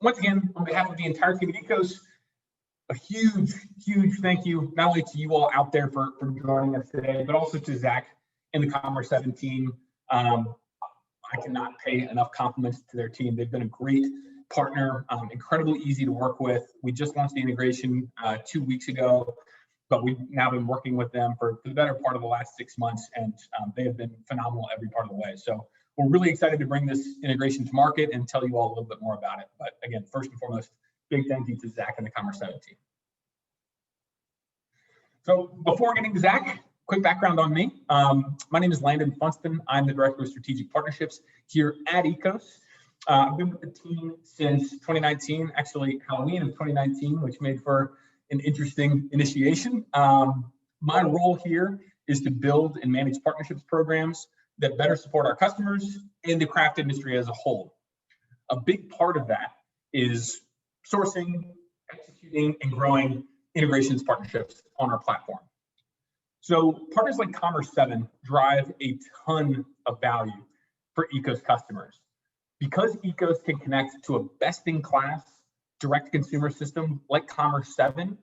Once again, on behalf of the entire team at Ekos, a huge, huge thank you, not only to you all out there for joining us today, but also to Zach and the Commerce7 team. I cannot pay enough compliments to their team. They've been a great partner, incredibly easy to work with. We just launched the integration 2 weeks ago, but we've now been working with them for the better part of the last 6 months, and they have been phenomenal every part of the way. So we're really excited to bring this integration to market and tell you all a little bit more about it. But again, first and foremost, big thank you to Zach and the Commerce7 team. So before getting to Zach, quick background on me. My name is Landon Funston. I'm the Director of Strategic Partnerships here at Ekos. I've been with the team since 2019, actually Halloween of 2019, which made for an interesting initiation. My role here is to build and manage partnerships programs that better support our customers and the craft industry as a whole. A big part of that is sourcing, executing, and growing integrations partnerships on our platform. So partners like Commerce7 drive a ton of value for Ekos customers. Because Ekos can connect to a best-in-class direct consumer system like Commerce7,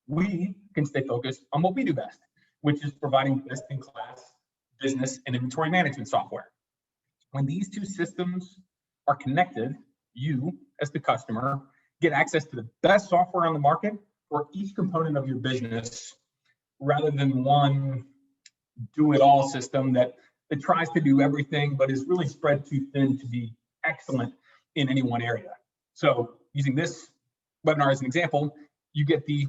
we can stay focused on what we do best, which is providing best-in-class business and inventory management software. When these two systems are connected, you, as the customer, get access to the best software on the market for each component of your business, rather than one do-it-all system that tries to do everything, but is really spread too thin to be excellent in any one area. So using this webinar as an example, you get the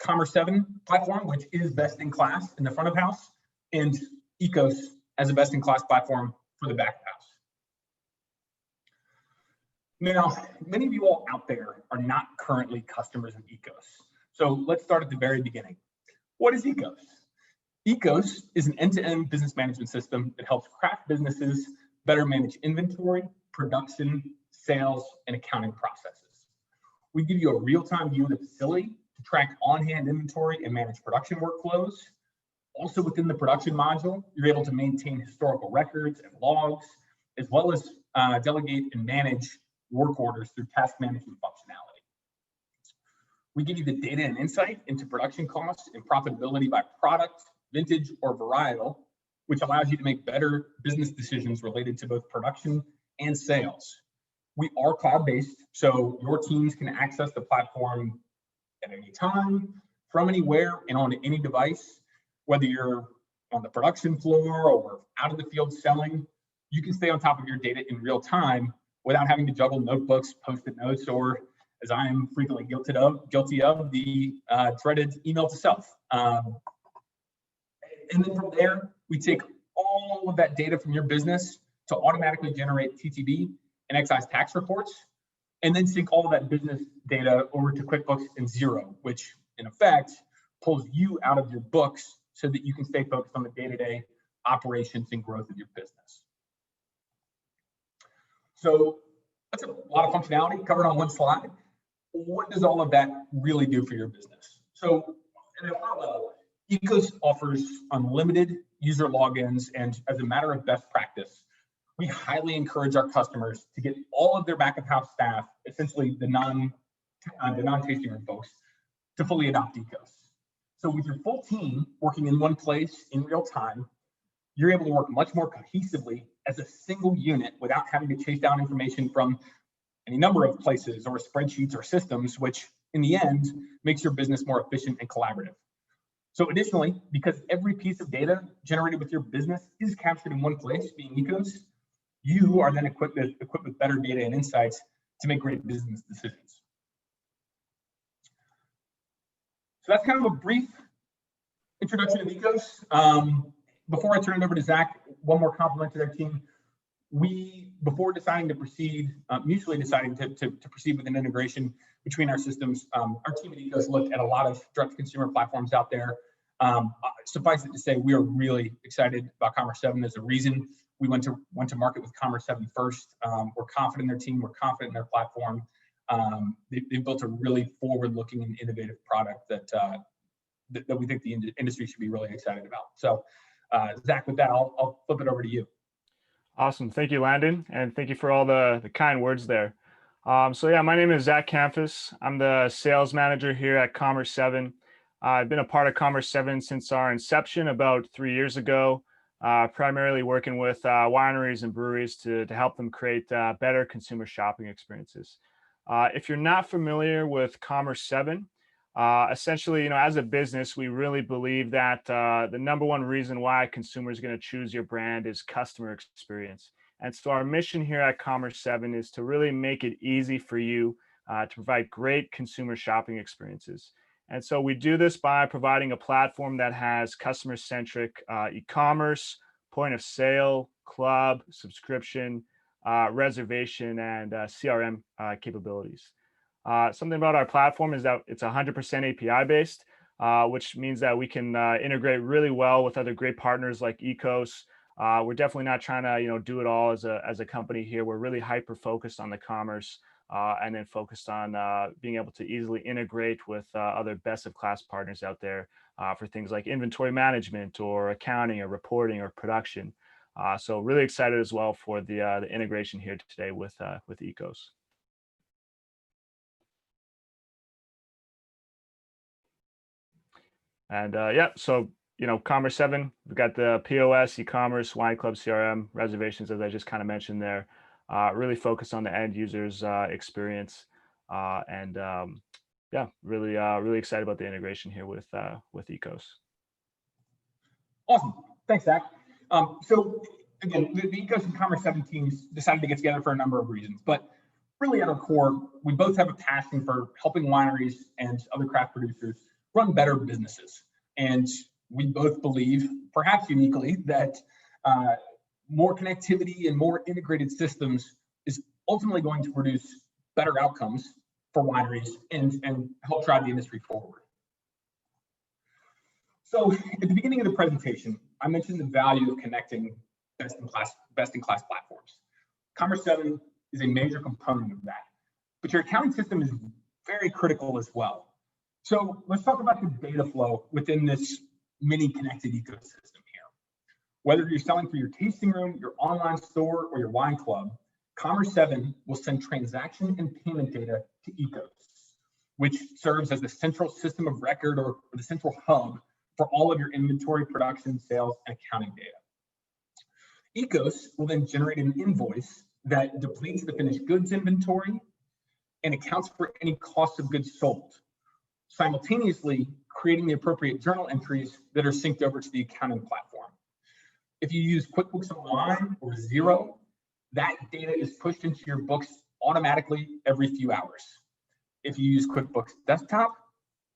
Commerce7 platform, which is best in class in the front of house, and Ekos as a best in class platform for the back of house. Now, many of you all out there are not currently customers of Ekos. So let's start at the very beginning. What is Ekos? Ekos is an end-to-end business management system that helps craft businesses better manage inventory, production, sales, and accounting processes. We give you a real-time view of the facility to track on-hand inventory and manage production workflows. Also within the production module, you're able to maintain historical records and logs, as well as delegate and manage work orders through task management functionality. We give you the data and insight into production costs and profitability by product, vintage, or varietal, which allows you to make better business decisions related to both production and sales. We are cloud-based, so your teams can access the platform at any time, from anywhere, and on any device. Whether you're on the production floor or out in the field selling, you can stay on top of your data in real time without having to juggle notebooks, post-it notes, or, as I am frequently guilty of, the dreaded email to self. And then from there, we take all of that data from your business to automatically generate TTB and excise tax reports, and then sync all of that business data over to QuickBooks and Xero, which in effect pulls you out of your books so that you can stay focused on the day-to-day operations and growth of your business. So that's a lot of functionality covered on one slide. What does all of that really do for your business? So at a high level, Ekos offers unlimited user logins, and as a matter of best practice, we highly encourage our customers to get all of their back-of-house staff, essentially the non-tasting room folks, to fully adopt Ekos. So with your full team working in one place in real time, you're able to work much more cohesively as a single unit without having to chase down information from any number of places or spreadsheets or systems, which in the end makes your business more efficient and collaborative. So additionally, because every piece of data generated with your business is captured in one place, being Ekos, you are then equipped with better data and insights to make great business decisions. So that's kind of a brief introduction of Ekos. Before I turn it over to Zach, one more compliment to their team. Before deciding to proceed, mutually deciding to proceed with an integration between our systems, our team at Ekos looked at a lot of direct-to-consumer platforms out there. Suffice it to say, we are really excited about Commerce7. There's a reason we went to market with Commerce7 first. We're confident in their team. We're confident in their platform. They've built a really forward-looking and innovative product that we think the industry should be really excited about. So, Zach, with that, I'll flip it over to you. Awesome. Thank you, Landon. And thank you for all the kind words there. So yeah, my name is Zach Campus. I'm the sales manager here at Commerce7. I've been a part of Commerce7 since our inception about 3 years ago, primarily working with wineries and breweries to help them create better consumer shopping experiences. If you're not familiar with Commerce7, essentially, as a business, we really believe that the number one reason why consumers are going to choose your brand is customer experience. And so our mission here at Commerce7 is to really make it easy for you to provide great consumer shopping experiences. And so we do this by providing a platform that has customer-centric e-commerce, point of sale, club, subscription, reservation, and CRM capabilities. Something about our platform is that it's 100% API based, which means that we can integrate really well with other great partners like Ekos. We're definitely not trying to do it all as a company here. We're really hyper focused on the commerce and then focused on being able to easily integrate with other best of class partners out there for things like inventory management or accounting or reporting or production. So really excited as well for the integration here today with Ekos. And so Commerce7, we've got the POS, e-commerce, wine club, CRM, reservations, as I just kind of mentioned there. Really focused on the end user's experience, and really excited about the integration here with Ekos. Awesome, thanks, Zach. So again, the Ekos and Commerce7 teams decided to get together for a number of reasons, but really at our core, we both have a passion for helping wineries and other craft producers run better businesses. And we both believe, perhaps uniquely, that more connectivity and more integrated systems is ultimately going to produce better outcomes for wineries and help drive the industry forward. So at the beginning of the presentation, I mentioned the value of connecting best-in-class platforms. Commerce7 is a major component of that, but your accounting system is very critical as well. So let's talk about the data flow within this mini connected ecosystem here. Whether you're selling through your tasting room, your online store, or your wine club, Commerce7 will send transaction and payment data to Ekos, which serves as the central system of record or the central hub for all of your inventory, production, sales, and accounting data. Ekos will then generate an invoice that depletes the finished goods inventory and accounts for any cost of goods sold, simultaneously creating the appropriate journal entries that are synced over to the accounting platform. If you use QuickBooks Online or Xero, that data is pushed into your books automatically every few hours. If you use QuickBooks Desktop,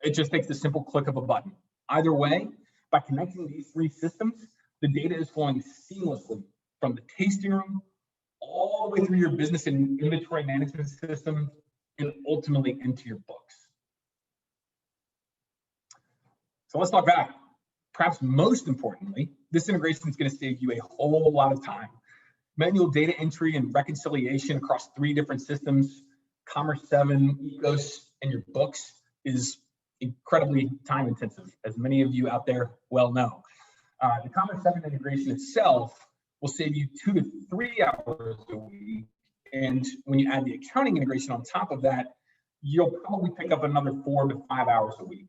it just takes the simple click of a button. Either way, by connecting these three systems, the data is flowing seamlessly from the tasting room all the way through your business and inventory management system and ultimately into your books. So let's talk back. Perhaps most importantly, this integration is going to save you a whole lot of time. Manual data entry and reconciliation across 3 different systems, Commerce7, Ekos, and your books is incredibly time intensive, as many of you out there well know. The Commerce7 integration itself will save you 2 to 3 hours a week. And when you add the accounting integration on top of that, you'll probably pick up another 4 to 5 hours a week.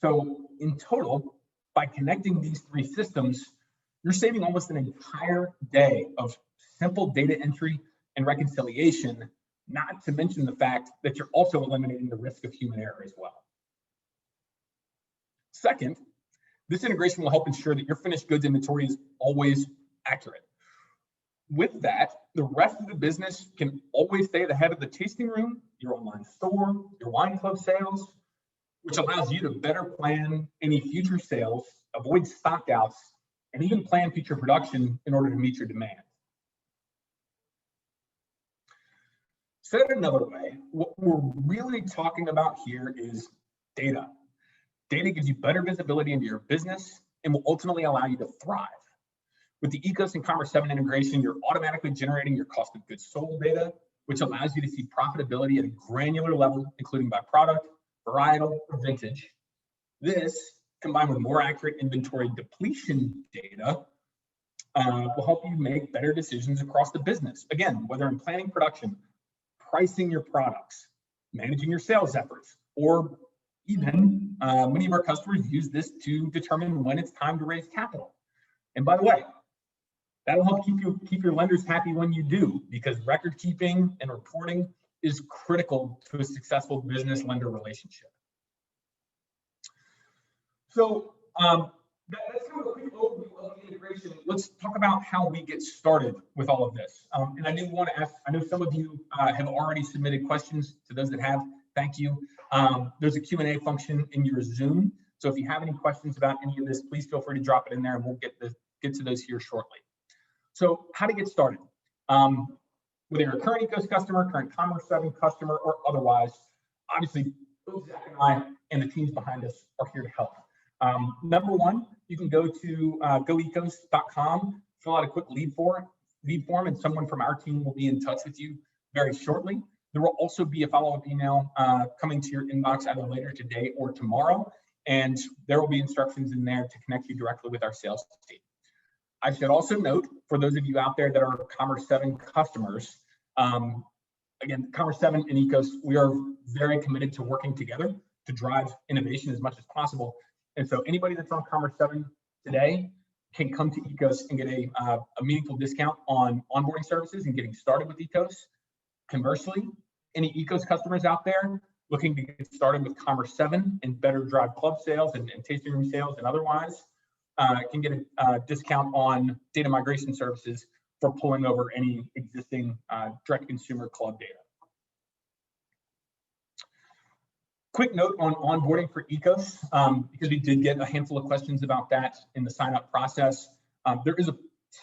So in total, by connecting these 3 systems, you're saving almost an entire day of simple data entry and reconciliation, not to mention the fact that you're also eliminating the risk of human error as well. Second, this integration will help ensure that your finished goods inventory is always accurate. With that, the rest of the business can always stay at the head of the tasting room, your online store, your wine club sales, which allows you to better plan any future sales, avoid stockouts, and even plan future production in order to meet your demand. Said another way, what we're really talking about here is data. Data gives you better visibility into your business and will ultimately allow you to thrive. With the Ekos and Commerce7 integration, you're automatically generating your cost of goods sold data, which allows you to see profitability at a granular level, including by product, varietal, or vintage. This, combined with more accurate inventory depletion data, will help you make better decisions across the business. Again, whether in planning production, pricing your products, managing your sales efforts, or even many of our customers use this to determine when it's time to raise capital. And by the way, that'll help keep your lenders happy when you do, because record keeping and reporting is critical to a successful business lender relationship. So that's kind of a quick overview of the integration. Let's talk about how we get started with all of this. And I do want to ask, I know some of you have already submitted questions. To those that have, thank you. There's a Q&A function in your Zoom. So if you have any questions about any of this, please feel free to drop it in there and we'll get to those here shortly. So how to get started? Whether you're a current Ecos customer, current Commerce7 customer, or otherwise, obviously, both Zach and I and the teams behind us are here to help. Number one, you can go to goecos.com, fill out a quick lead form, and someone from our team will be in touch with you very shortly. There will also be a follow-up email coming to your inbox either later today or tomorrow, and there will be instructions in there to connect you directly with our sales team. I should also note, for those of you out there that are Commerce7 customers, again, Commerce7 and Ecos, we are very committed to working together to drive innovation as much as possible. And so anybody that's on Commerce7 today can come to Ecos and get a meaningful discount on onboarding services and getting started with Ecos. Conversely, any Ecos customers out there looking to get started with Commerce7 and better drive club sales and tasting room sales and otherwise, can get a discount on data migration services for pulling over any existing direct consumer club data. Quick note on onboarding for Ecos, because we did get a handful of questions about that in the sign up process. There is a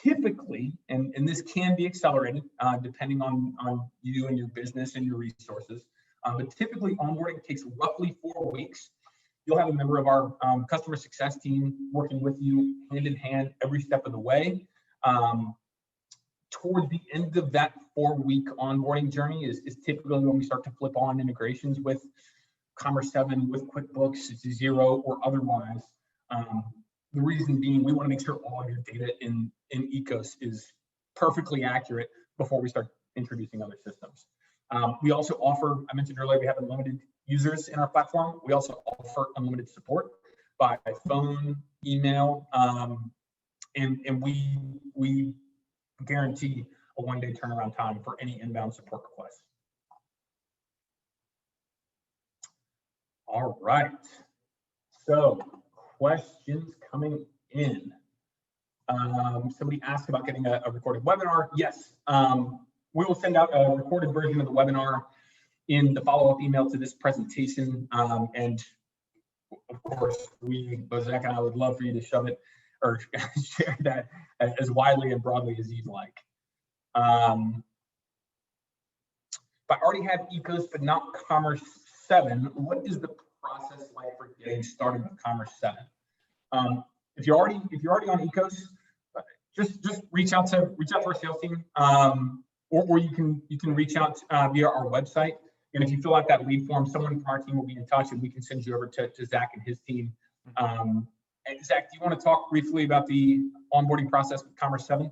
typically, and this can be accelerated depending on you and your business and your resources, but typically onboarding takes roughly 4 weeks. You'll have a member of our customer success team working with you hand in hand every step of the way. Towards the end of that 4-week onboarding journey is typically when we start to flip on integrations with Commerce7, with QuickBooks, Xero, or otherwise. The reason being, we want to make sure all of your data in Ecos is perfectly accurate before we start introducing other systems. We also offer, I mentioned earlier, we have unlimited users in our platform. We also offer unlimited support by phone, email, and we guarantee a 1-day turnaround time for any inbound support requests. All right, so questions coming in. Somebody asked about getting a recorded webinar. Yes, we will send out a recorded version of the webinar in the follow-up email to this presentation. And of course, both Zach and I would love for you to shove it or share that as widely and broadly as you'd like. If I already have Ecos but not Commerce7, what is the process like for getting started with Commerce7? If you're already on Ecos, just reach out to our sales team, or you can reach out via our website. And if you fill out that lead form, someone from our team will be in touch, and we can send you over to Zach and his team. And Zach, do you want to talk briefly about the onboarding process with Commerce7?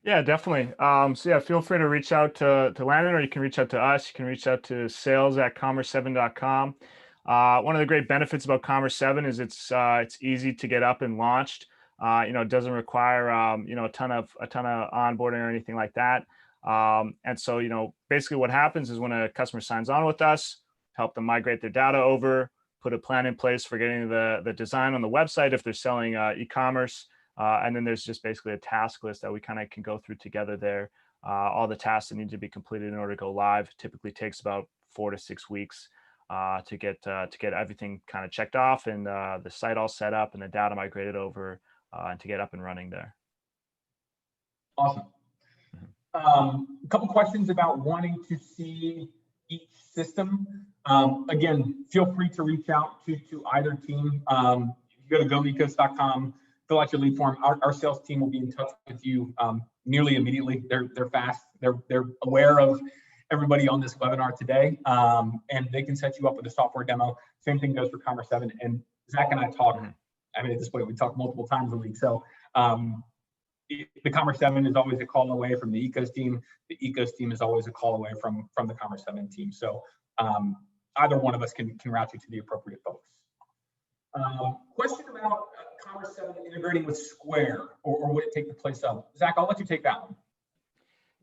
Yeah, definitely. So yeah, feel free to reach out to Landon, or you can reach out to us. You can reach out to sales@commerce7.com. One of the great benefits about Commerce7 is it's easy to get up and launched. It doesn't require a ton of onboarding or anything like that. And so basically what happens is when a customer signs on with us, help them migrate their data over, put a plan in place for getting the design on the website if they're selling e-commerce. And then there's just basically a task list that we kind of can go through together there. All the tasks that need to be completed in order to go live typically takes about 4 to 6 weeks to get everything kind of checked off and the site all set up and the data migrated over and to get up and running there. Awesome. A couple questions about wanting to see each system. Again, feel free to reach out to either team. If you go to goecos.com, fill out your lead form. Our sales team will be in touch with you nearly immediately. They're fast. They're aware of everybody on this webinar today, and they can set you up with a software demo. Same thing goes for Commerce7. And Zach and I talk. I mean, at this point, we talk multiple times a week. So the Commerce7 is always a call away from the Ecos team. The Ecos team is always a call away from the Commerce7 team. So either one of us can route you to the appropriate folks. Question about Commerce7 integrating with Square, or would it take the place of? Zach, I'll let you take that one.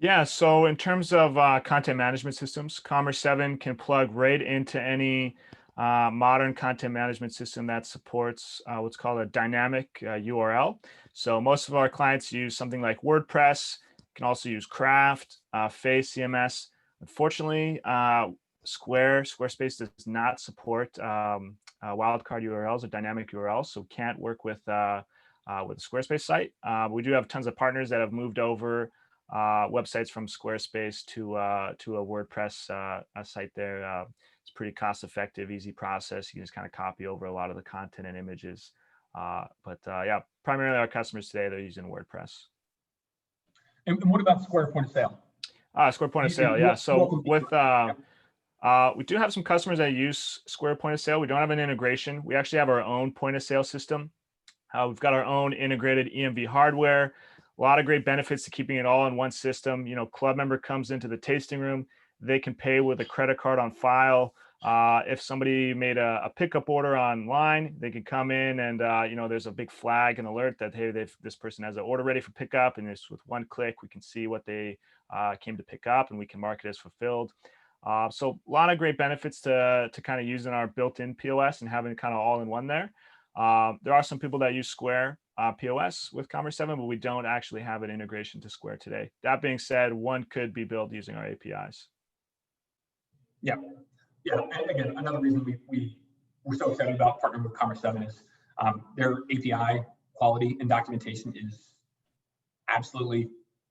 Yeah, so in terms of content management systems, Commerce7 can plug right into any modern content management system that supports what's called a dynamic URL. So most of our clients use something like WordPress, can also use Craft, Face CMS. Unfortunately, Squarespace does not support wildcard URLs or dynamic URLs, so can't work with a Squarespace site. We do have tons of partners that have moved over websites from Squarespace to a WordPress site there. It's pretty cost effective, easy process. You can just kind of copy over a lot of the content and images. Yeah, primarily our customers today, they're using WordPress. And what about Square point of sale? Square point of sale, yeah. So with we do have some customers that use Square point of sale. We don't have an integration. We actually have our own point of sale system. We've got our own integrated EMV hardware. A lot of great benefits to keeping it all in one system. You know, club member comes into the tasting room, they can pay with a credit card on file. If somebody made a pickup order online, they can come in and, you know, there's a big flag and alert that, hey, this person has an order ready for pickup. And just with one click, we can see what they came to pick up and we can mark it as fulfilled. So a lot of great benefits to kind of using our built-in POS and having it kind of all in one there. There are some people that use Square POS with Commerce7, but we don't actually have an integration to Square today. That being said, one could be built using our APIs. Yeah. And again, another reason we're so excited about partnering with Commerce7 is their API quality and documentation is absolutely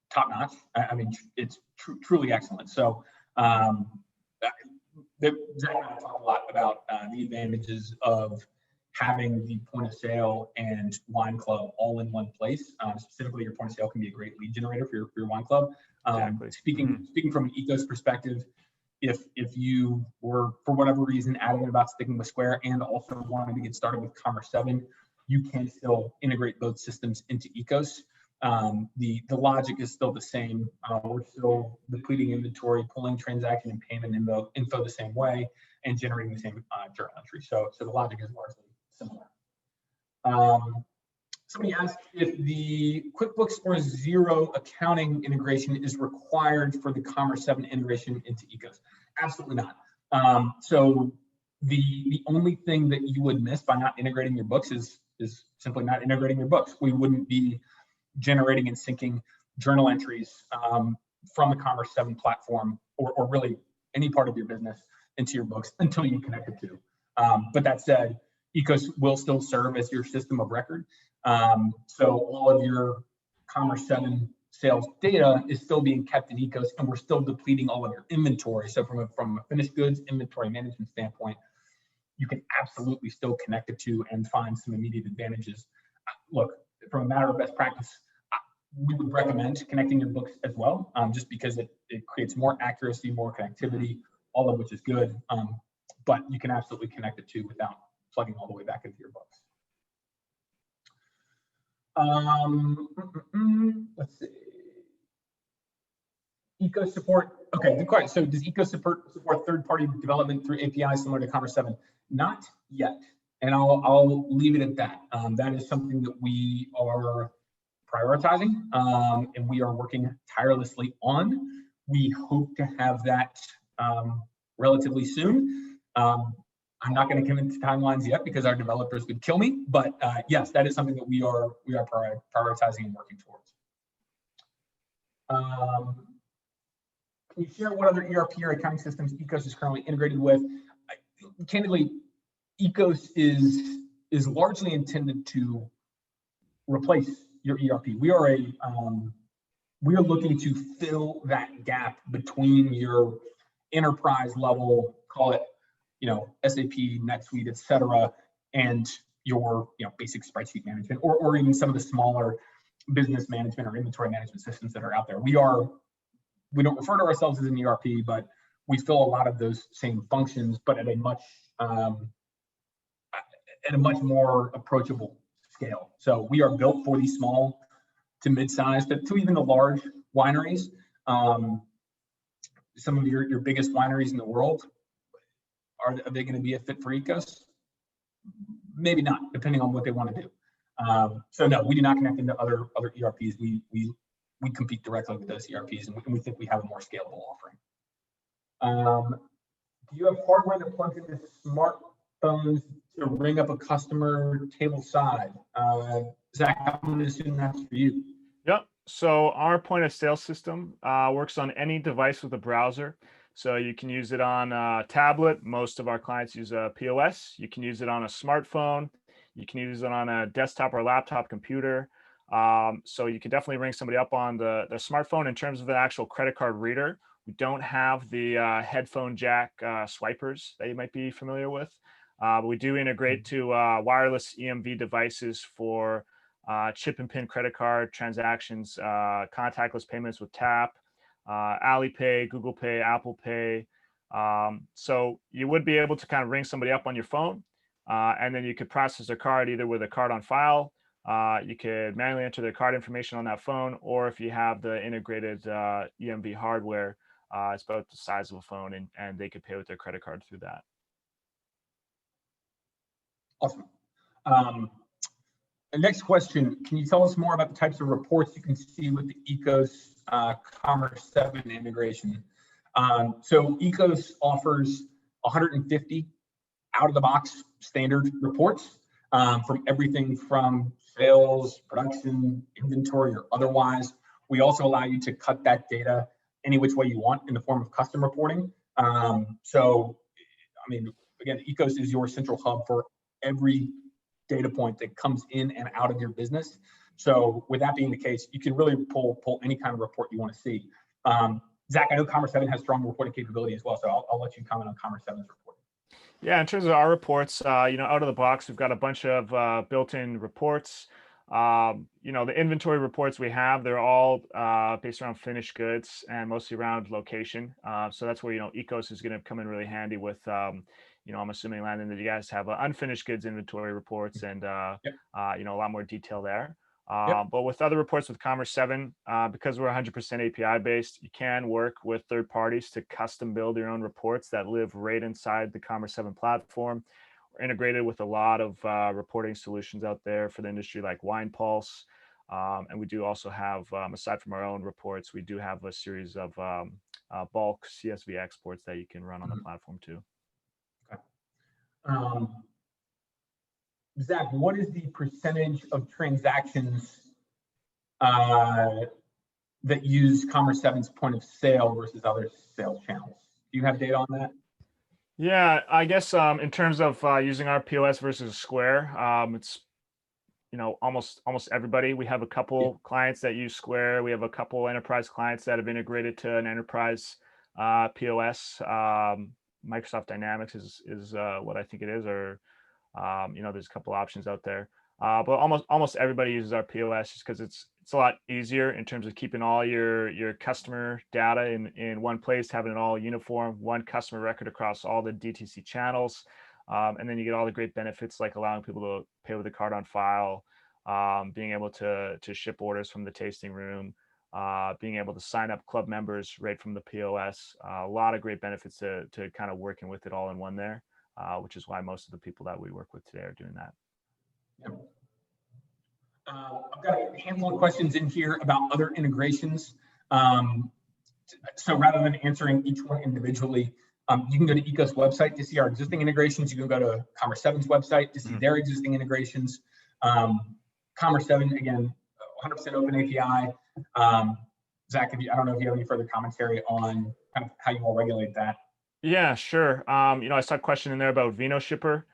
top notch. I mean, it's truly excellent. So Zach and I talk a lot about the advantages of having the point of sale and wine club all in one place. Specifically, your point of sale can be a great lead generator for your wine club. Exactly. Speaking from an Ecos perspective, if you were, for whatever reason, adamant about sticking with Square and also wanted to get started with Commerce7, you can still integrate both systems into Ecos. The logic is still the same. We're still depleting inventory, pulling transaction and payment info the same way, and generating the same journal entry. So the logic is largely similar. Somebody asked if the QuickBooks or Xero accounting integration is required for the Commerce7 integration into Ecos. Absolutely not. So the only thing that you would miss by not integrating your books is simply not integrating your books. We wouldn't be generating and syncing journal entries from the Commerce7 platform or really any part of your business into your books until you connect it to. But that said, Ecos will still serve as your system of record. So all of your Commerce7 sales data is still being kept in Ecos, and we're still depleting all of your inventory. So from a finished goods inventory management standpoint, you can absolutely still connect it to and find some immediate advantages. Look, from a matter of best practice, we would recommend connecting your books as well, just because it creates more accuracy, more connectivity, all of which is good. But you can absolutely connect it to without plugging all the way back into your books. Let's see. Ecos support. Okay, good question. So does Ecos support third-party development through APIs similar to Commerce7? Not yet, and I'll leave it at that. That is something that we are prioritizing, and we are working tirelessly on. We hope to have that relatively soon. I'm not going to commit to timelines yet because our developers would kill me, but yes, that is something that we are prioritizing and working towards. Can you share what other ERP or accounting systems Ecos is currently integrated with? Candidly, Ecos is largely intended to replace your ERP. We are looking to fill that gap between your enterprise level, call it, SAP, NetSuite, et cetera, and your, basic spreadsheet management, or even some of the smaller business management or inventory management systems that are out there. We don't refer to ourselves as an ERP, but we fill a lot of those same functions, but at a much more approachable scale. So we are built for these small to mid-size to even the large wineries. Some of your biggest wineries in the world, are they going to be a fit for Ecos? Maybe not, depending on what they want to do. So no, we do not connect into other ERPs. We compete directly with those ERPs, and we think we have a more scalable offering. Do you have hardware that plugs into smartphones to ring up a customer table side? Zach, I'm going to assume that's for you. Yep. So our point of sale system works on any device with a browser. So you can use it on a tablet. Most of our clients use a POS. You can use it on a smartphone. You can use it on a desktop or laptop computer. So you can definitely ring somebody up on the smartphone. In terms of the actual credit card reader, we don't have the headphone jack swipers that you might be familiar with. But we do integrate to wireless EMV devices for chip and pin credit card transactions, contactless payments with tap, Alipay, Google Pay, Apple Pay. So you would be able to kind of ring somebody up on your phone, and then you could process their card either with a card on file. You could manually enter their card information on that phone, or if you have the integrated EMV hardware, it's about the size of a phone, and they could pay with their credit card through that. Awesome. The next question, can you tell us more about the types of reports you can see with the Ekos Commerce7 integration? So Ekos offers 150 out-of-the-box standard reports from everything from sales, production, inventory, or otherwise. We also allow you to cut that data any which way you want in the form of custom reporting. So, I mean, again, Ekos is your central hub for every data point that comes in and out of your business. So with that being the case, you can really pull any kind of report you want to see. Zach, I know Commerce7 has strong reporting capability as well, so I'll let you comment on Commerce7's reporting. Yeah, in terms of our reports, out of the box, we've got a bunch of built-in reports. The inventory reports we have, they're all based around finished goods and mostly around location. So that's where, Ekos is going to come in really handy with, I'm assuming, Landon, that you guys have unfinished goods inventory reports and, a lot more detail there. But with other reports with Commerce7, because we're 100% API based, you can work with third parties to custom build your own reports that live right inside the Commerce7 platform. We're integrated with a lot of reporting solutions out there for the industry, like Wine Pulse. And we do also have, aside from our own reports, we do have a series of bulk CSV exports that you can run on the platform too. Okay. Zach, what is the percentage of transactions that use Commerce7's point of sale versus other sales channels? Do you have data on that? Yeah, I guess in terms of using our POS versus Square, it's almost everybody. We have a couple clients that use Square. We have a couple enterprise clients that have integrated to an enterprise POS. Microsoft Dynamics is what I think it is, or there's a couple options out there. But almost everybody uses our POS just because it's a lot easier in terms of keeping all your customer data in one place, having it all uniform, one customer record across all the DTC channels. And then you get all the great benefits like allowing people to pay with a card on file, being able to ship orders from the tasting room, being able to sign up club members right from the POS. A lot of great benefits to kind of working with it all in one there, which is why most of the people that we work with today are doing that. Yep. I've got a handful of questions in here about other integrations. So rather than answering each one individually, you can go to Ekos website to see our existing integrations. You can go to Commerce7's website to see their existing integrations. Commerce7, again, 100% open API. Zach, I don't know if you have any further commentary on kind of how you all regulate that. Yeah, sure. I saw a question in there about Vino Shipper.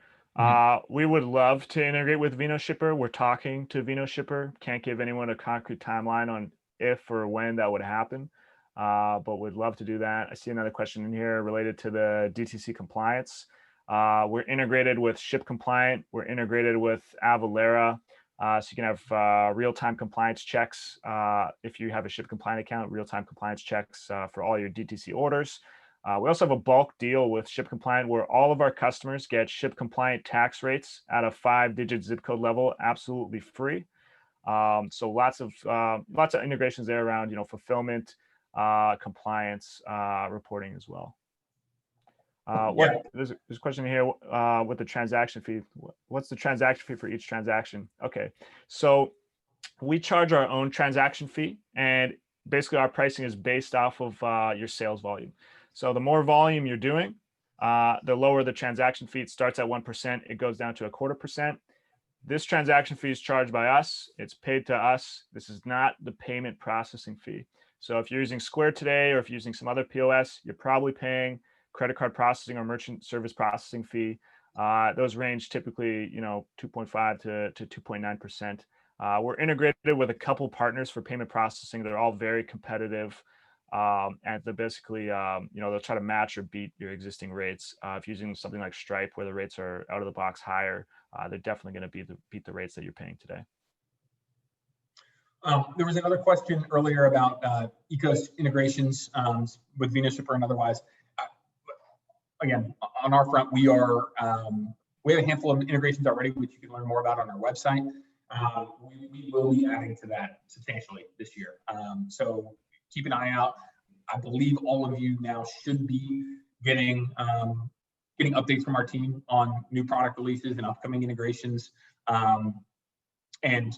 We would love to integrate with Vino Shipper. We're talking to Vino Shipper. Can't give anyone a concrete timeline on if or when that would happen, but we'd love to do that. I see another question in here related to the DTC compliance. We're integrated with Ship Compliant. We're integrated with Avalara. So you can have real-time compliance checks. If you have a Ship Compliant account, real-time compliance checks for all your DTC orders. We also have a bulk deal with Ship Compliant where all of our customers get Ship Compliant tax rates at a 5-digit zip code level absolutely free. So lots of integrations there around, fulfillment, compliance, reporting as well. There's a question here with the transaction fee. What's the transaction fee for each transaction? Okay, so we charge our own transaction fee, and basically our pricing is based off of your sales volume. So the more volume you're doing, the lower the transaction fee. It starts at 1%, it goes down to 0.25%. This transaction fee is charged by us. It's paid to us. This is not the payment processing fee. So if you're using Square today, or if you're using some other POS, you're probably paying credit card processing or merchant service processing fee. Those range typically, 2.5 to 2.9%. We're integrated with a couple partners for payment processing. They're all very competitive. And they're basically, they'll try to match or beat your existing rates. If you're using something like Stripe, where the rates are out of the box higher, they're definitely going to beat the rates that you're paying today. There was another question earlier about Ekos integrations with VenuShipper and otherwise. Again, on our front, we have a handful of integrations already, which you can learn more about on our website. We will be adding to that substantially this year. So keep an eye out. I believe all of you now should be getting updates from our team on new product releases and upcoming integrations. And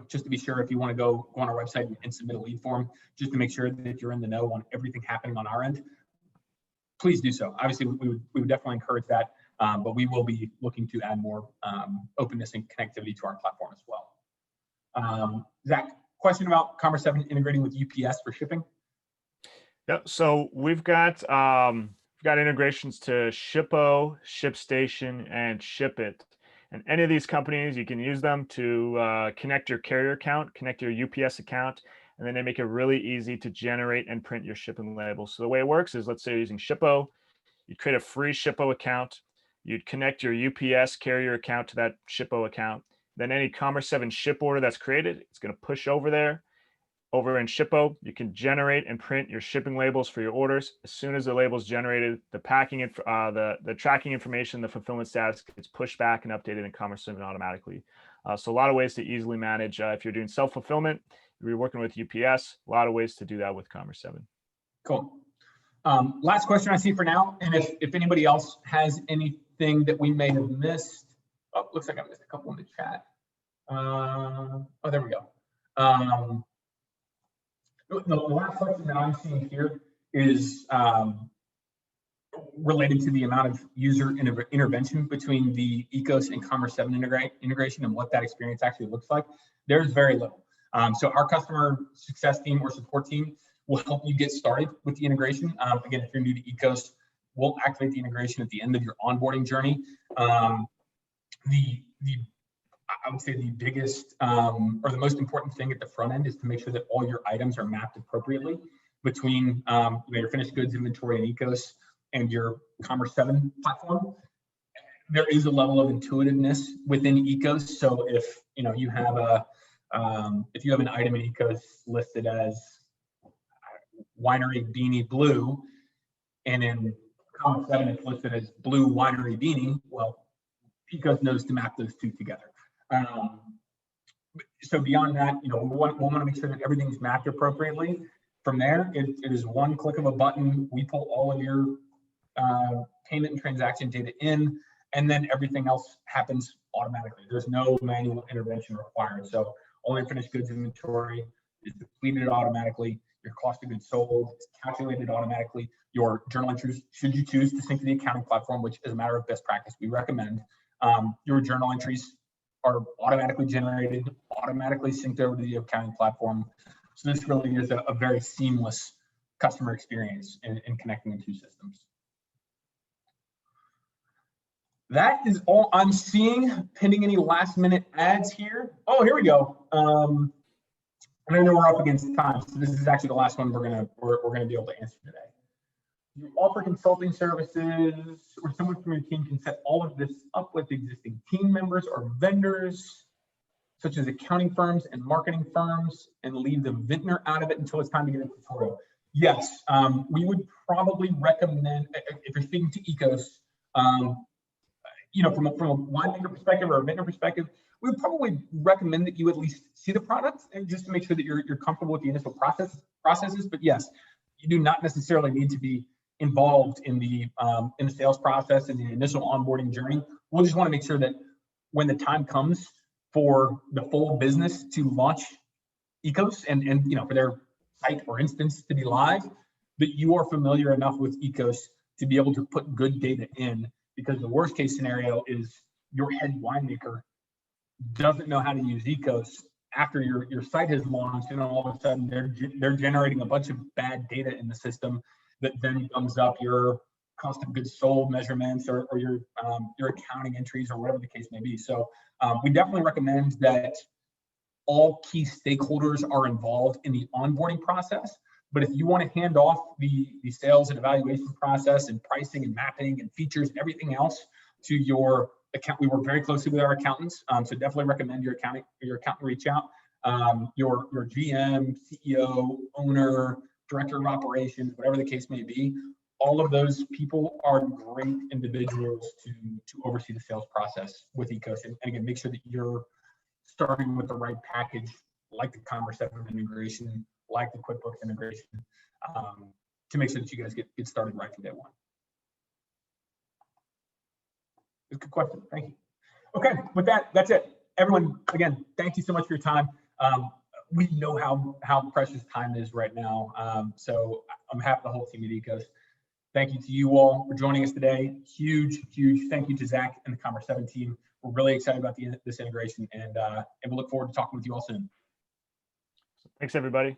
just to be sure, if you want to go on our website and submit a lead form, just to make sure that you're in the know on everything happening on our end, please do so. Obviously, we would definitely encourage that, but we will be looking to add more openness and connectivity to our platform as well. Zach, question about Commerce7 integrating with UPS for shipping. Yep. So we've got integrations to Shippo, ShipStation, and ShipIt. And any of these companies, you can use them to connect your carrier account, connect your UPS account, and then they make it really easy to generate and print your shipping labels. So the way it works is, let's say you're using Shippo, you create a free Shippo account, you'd connect your UPS carrier account to that Shippo account. Then any Commerce7 ship order that's created, it's going to push over there. Over in Shippo, you can generate and print your shipping labels for your orders. As soon as the label's generated, the tracking information, the fulfillment status gets pushed back and updated in Commerce7 automatically. So a lot of ways to easily manage. If you're doing self-fulfillment, if you're working with UPS, a lot of ways to do that with Commerce7. Cool. Last question I see for now, and if anybody else has anything that we may have missed. Oh, looks like I missed a couple in the chat. Oh, there we go. The last question that I'm seeing here is related to the amount of user intervention between the Ekos and Commerce7 integration and what that experience actually looks like. There's very little. So our customer success team or support team will help you get started with the integration. Again, if you're new to Ekos, we'll activate the integration at the end of your onboarding journey. I would say the biggest or the most important thing at the front end is to make sure that all your items are mapped appropriately between your finished goods inventory in Ekos and your Commerce7 platform. There is a level of intuitiveness within Ekos. So if you have an item in Ekos listed as winery beanie blue, and in Commerce7 it's listed as blue winery beanie, well, Ekos knows to map those two together. So beyond that, we want to make sure that everything's mapped appropriately. From there, it is one click of a button. We pull all of your payment and transaction data in, and then everything else happens automatically. There's no manual intervention required. So all your finished goods inventory is depleted automatically. Your cost of goods sold is calculated automatically. Your journal entries, should you choose to sync to the accounting platform, which is a matter of best practice, we recommend, your journal entries are automatically generated, automatically synced over to the accounting platform. So this really is a very seamless customer experience in connecting the two systems. That is all I'm seeing. Pending any last minute ads here. Oh, here we go. And I know we're up against time, so this is actually the last one we're gonna be able to answer today. You offer consulting services, or someone from your team can set all of this up with existing team members or vendors, such as accounting firms and marketing firms, and leave the vintner out of it until it's time to get a tutorial. Yes, we would probably recommend, if you're speaking to Ekos, from a winemaker perspective or a vintner perspective, we would probably recommend that you at least see the product and just to make sure that you're comfortable with the initial processes. But yes, you do not necessarily need to be involved in the sales process and the initial onboarding journey. We'll just want to make sure that when the time comes for the full business to launch Ekos and for their site or instance to be live, that you are familiar enough with Ekos to be able to put good data in, because the worst case scenario is your head winemaker doesn't know how to use Ekos after your site has launched, and all of a sudden they're generating a bunch of bad data in the system that then comes up your cost of goods sold measurements or your accounting entries or whatever the case may be. So we definitely recommend that all key stakeholders are involved in the onboarding process. But if you want to hand off the sales and evaluation process and pricing and mapping and features and everything else to your account, we work very closely with our accountants. So definitely recommend your accountant reach out. Your GM, CEO, owner, director of operations, whatever the case may be, all of those people are great individuals to oversee the sales process with Ekos. And again, make sure that you're starting with the right package, like the Commerce7 integration, like the QuickBooks integration, to make sure that you guys get started right from day one. It's a good question. Thank you. Okay, with that, that's it. Everyone, again, thank you so much for your time. We know how precious time is right now. So on behalf of the whole team at Ekos, thank you to you all for joining us today. Huge thank you to Zach and the Commerce7 team. We're really excited about this integration, and we'll look forward to talking with you all soon. Thanks, everybody.